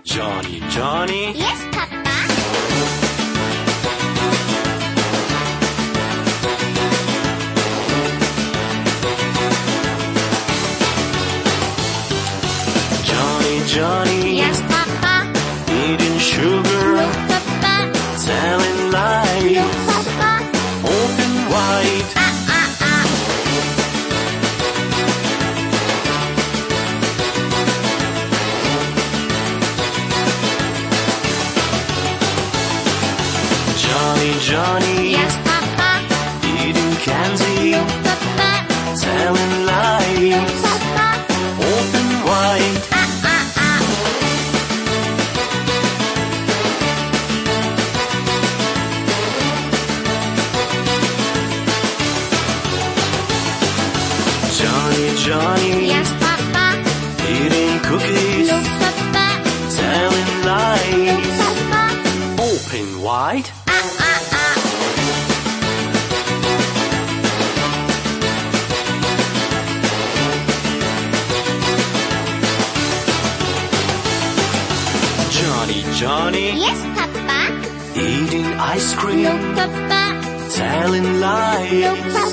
Joni Joni. Yes, Papa. Joni Joni. Yes, Papa. Eating sugar. No, Papa. Telling lies. No, Papa. Open wide. Joni Joni. Yes, Papa. Eating candy. No, Papa. Telling No, lies. Papa. Open wide. Joni Joni. Yes, Papa. Eating cookies. No, Papa. Telling No, lies. Papa. Open wide. Joni Joni. Yes, Papa. Eating ice No, cream. Papa. Telling No, lies. Papa.